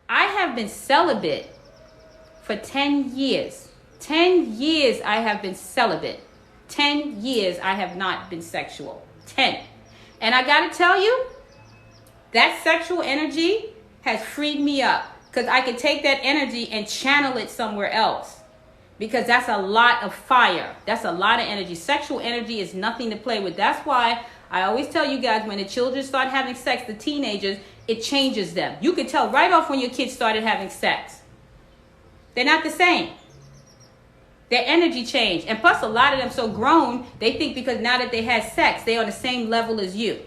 I have been celibate for 10 years. 10 years I have been celibate. 10 years I have not been sexual. 10. And I got to tell you, that sexual energy has freed me up, because I can take that energy and channel it somewhere else, because that's a lot of fire. That's a lot of energy. Sexual energy is nothing to play with. That's why I always tell you guys, when the children start having sex, the teenagers, it changes them. You can tell right off when your kids started having sex. They're not the same. Their energy changed. And plus, a lot of them so grown, they think because now that they had sex, they're on the same level as you.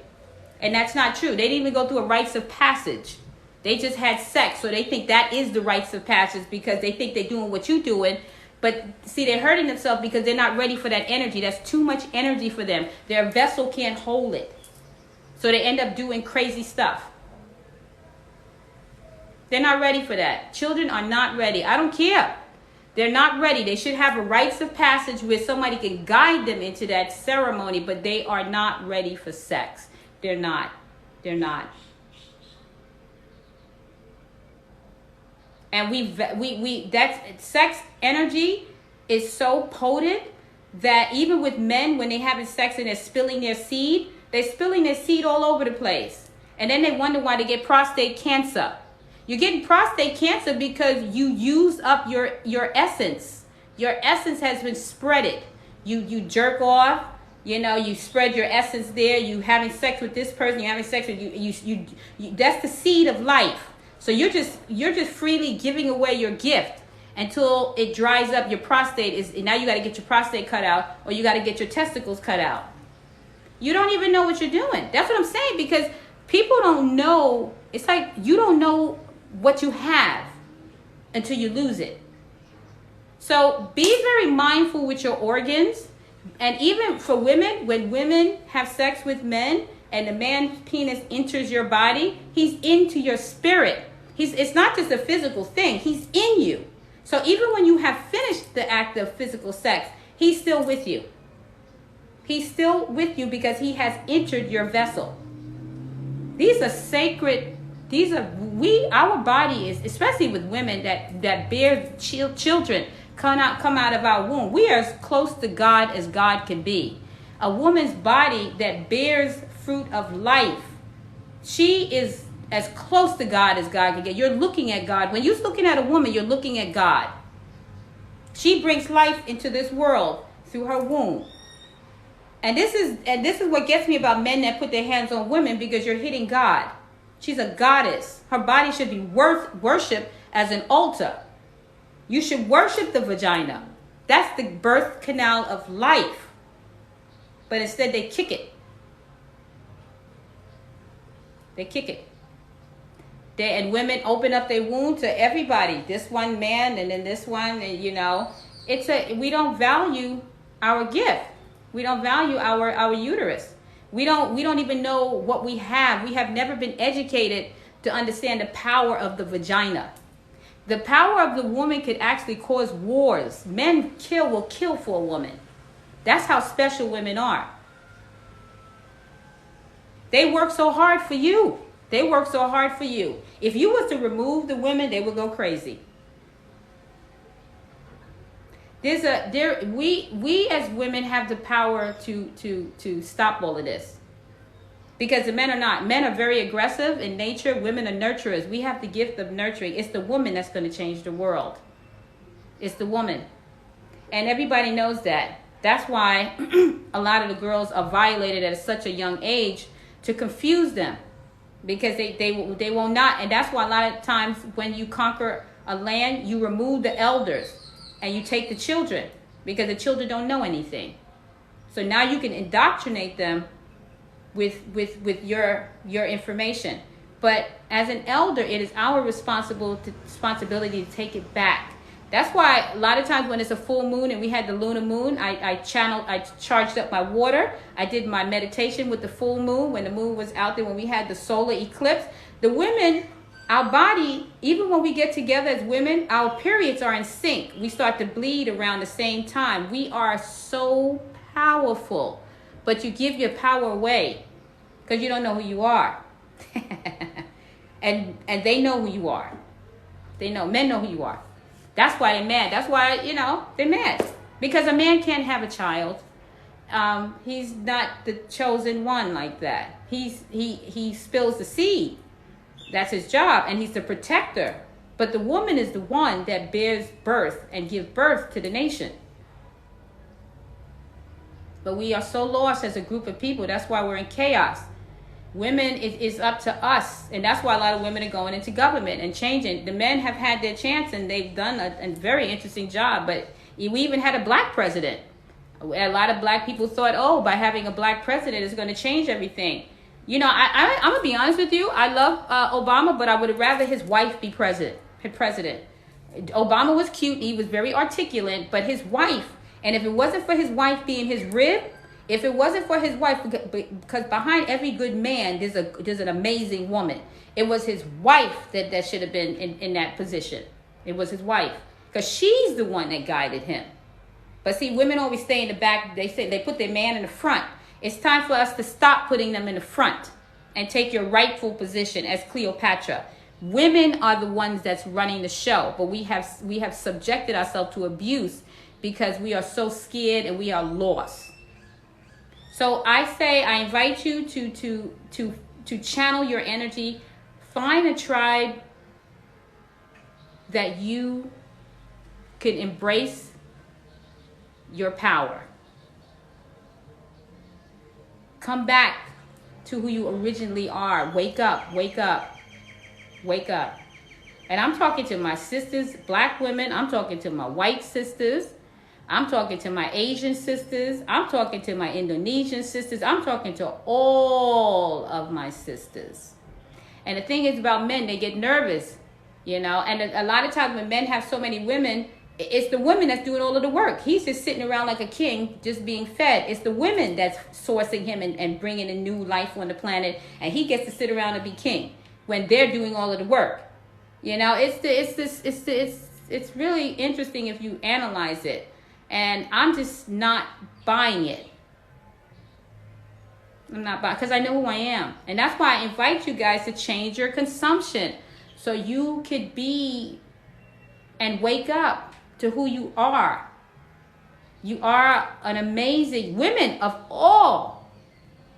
And that's not true. They didn't even go through a rites of passage. They just had sex, so they think that is the rites of passage, because they think they're doing what you're doing. But see, they're hurting themselves because they're not ready for that energy. That's too much energy for them. Their vessel can't hold it. So they end up doing crazy stuff. They're not ready for that. Children are not ready. I don't care. They're not ready. They should have a rites of passage where somebody can guide them into that ceremony, but they are not ready for sex. They're not. They're not. And that's sex energy is so potent that even with men, when they're having sex and they're spilling their seed, they're spilling their seed all over the place. And then they wonder why they get prostate cancer. You're getting prostate cancer because you use up your essence. Your essence has been spreaded. You jerk off, you spread your essence there. You having sex with this person, you're having sex with you that's the seed of life. So you're just freely giving away your gift until it dries up. Your prostate now you got to get your prostate cut out, or you got to get your testicles cut out. You don't even know what you're doing. That's what I'm saying, because people don't know. It's like you don't know what you have until you lose it. So be very mindful with your organs. And even for women, when women have sex with men and the man's penis enters your body, he's into your spirit. It's not just a physical thing. He's in you. So even when you have finished the act of physical sex, he's still with you. He's still with you because he has entered your vessel. These are sacred. Our body is, especially with women that bear children, come out of our womb. We are as close to God as God can be. A woman's body that bears fruit of life, she is as close to God as God can get. You're looking at God. When you're looking at a woman, you're looking at God. She brings life into this world through her womb. And this is what gets me about men that put their hands on women, because you're hitting God. She's a goddess. Her body should be worshipped as an altar. You should worship the vagina. That's the birth canal of life. But instead they kick it. They kick it. And women open up their womb to everybody. This one man and then this one, and we don't value our gift. We don't value our uterus. We don't even know what we have. We have never been educated to understand the power of the vagina. The power of the woman could actually cause wars. Men will kill for a woman. That's how special women are. They work so hard for you. They work so hard for you. If you was to remove the women, they would go crazy. We as women have the power to stop all of this. Because the men are not. Men are very aggressive in nature. Women are nurturers. We have the gift of nurturing. It's the woman that's going to change the world. It's the woman. And everybody knows that. That's why a lot of the girls are violated at such a young age, to confuse them. Because they will not. And that's why a lot of times when you conquer a land, you remove the elders and you take the children, because the children don't know anything. So now you can indoctrinate them with your information. But as an elder, it is our responsibility to take it back. That's why a lot of times when it's a full moon and we had the lunar moon, I charged up my water. I did my meditation with the full moon when the moon was out there, when we had the solar eclipse. The women, our body, even when we get together as women, our periods are in sync. We start to bleed around the same time. We are so powerful. But you give your power away because you don't know who you are. and they know who you are. They know. Men know who you are. That's why they're mad. That's why, they're mad. Because a man can't have a child. He's not the chosen one like that. He spills the seed. That's his job. And he's the protector. But the woman is the one that bears birth and gives birth to the nation. But we are so lost as a group of people. That's why we're in chaos. Women, it's up to us. And that's why a lot of women are going into government and changing. The men have had their chance and they've done a very interesting job. But we even had a black president. A lot of black people thought, by having a black president is going to change everything. I'm going to be honest with you. I love Obama, but I would rather his wife be president. Obama was cute. He was very articulate. But his wife, and if it wasn't for his wife being his rib, if it wasn't for his wife, because behind every good man, there's an amazing woman. It was his wife that should have been in that position. It was his wife. Because she's the one that guided him. But see, women always stay in the back. They say they put their man in the front. It's time for us to stop putting them in the front and take your rightful position as Cleopatra. Women are the ones that's running the show, but we have subjected ourselves to abuse because we are so scared and we are lost. So I invite you to channel your energy. Find a tribe that you can embrace your power. Come back to who you originally are. Wake up, wake up, wake up. And I'm talking to my sisters, black women. I'm talking to my white sisters. I'm talking to my Asian sisters. I'm talking to my Indonesian sisters. I'm talking to all of my sisters. And the thing is about men, they get nervous, and a lot of times when men have so many women, it's the women that's doing all of the work. He's just sitting around like a king, just being fed. It's the women that's sourcing him and bringing a new life on the planet. And he gets to sit around and be king when they're doing all of the work. It's really interesting if you analyze it. And I'm just not buying it. I'm not buying, because I know who I am. And that's why I invite you guys to change your consumption so you could be and wake up to who you are. You are an amazing, women of all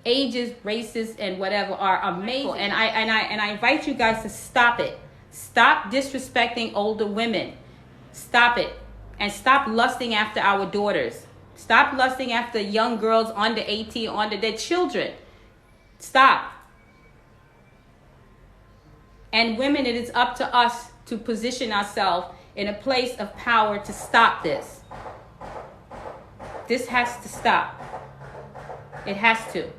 ages, races, and whatever are amazing. And I invite you guys to stop it. Stop disrespecting older women. Stop it. And stop lusting after our daughters. Stop lusting after young girls under 18, under their children. Stop. And women, it is up to us to position ourselves in a place of power to stop this. This has to stop. It has to.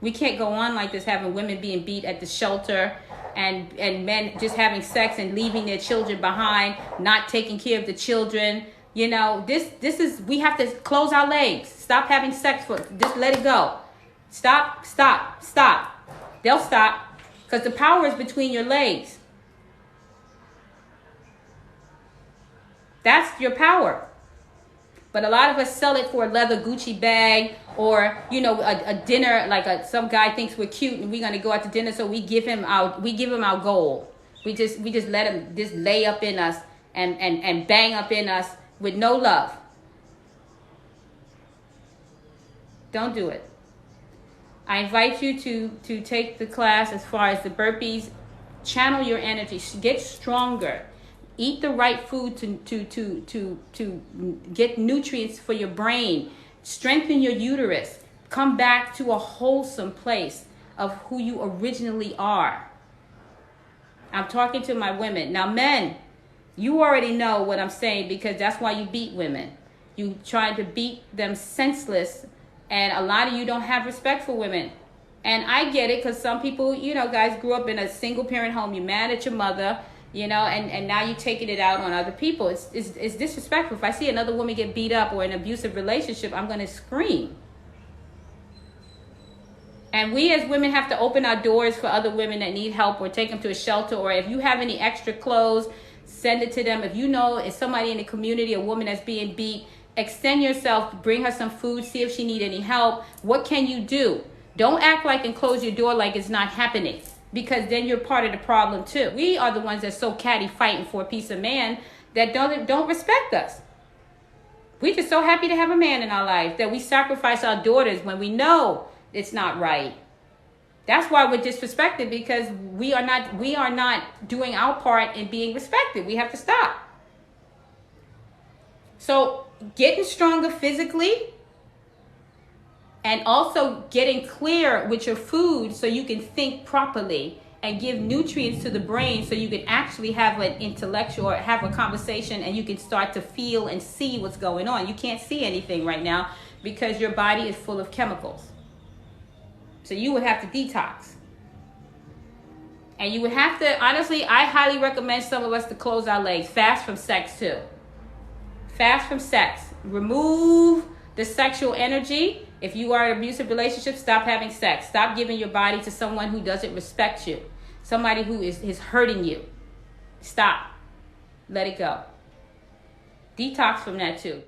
We can't go on like this, having women being beat at the shelter and men just having sex and leaving their children behind, not taking care of the children. This is, we have to close our legs. Stop having sex just let it go. Stop. They'll stop because the power is between your legs. That's your power. But a lot of us sell it for a leather Gucci bag or, a dinner, like some guy thinks we're cute and we're going to go out to dinner. So we give him our gold. We just let him just lay up in us and bang up in us with no love. Don't do it. I invite you to take the class as far as the burpees. Channel your energy. Get stronger. Eat the right food to get nutrients for your brain. Strengthen your uterus. Come back to a wholesome place of who you originally are. I'm talking to my women. Now, men, you already know what I'm saying because that's why you beat women. You try to beat them senseless, and a lot of you don't have respect for women. And I get it because some people, guys grew up in a single parent home. You're mad at your mother. And now you're taking it out on other people. It's disrespectful. If I see another woman get beat up or an abusive relationship, I'm going to scream. And we as women have to open our doors for other women that need help or take them to a shelter. Or if you have any extra clothes, send it to them. If you know it's somebody in the community, a woman that's being beat, extend yourself, bring her some food, see if she need any help. What can you do? Don't act like and close your door like it's not happening. because then you're part of the problem too. We are the ones that's so catty fighting for a piece of man that don't respect us. We just so happy to have a man in our life that we sacrifice our daughters when we know it's not right. That's why we're disrespected, because we are not doing our part in being respected. We have to stop. So getting stronger physically, and also getting clear with your food so you can think properly and give nutrients to the brain so you can actually have an intellectual or have a conversation, and you can start to feel and see what's going on. You can't see anything right now because your body is full of chemicals. So you would have to detox. And you would have to, honestly, I highly recommend some of us to close our legs. Fast from sex too. Fast from sex. Remove the sexual energy. If you are in an abusive relationship, stop having sex. Stop giving your body to someone who doesn't respect you. Somebody who is hurting you. Stop. Let it go. Detox from that too.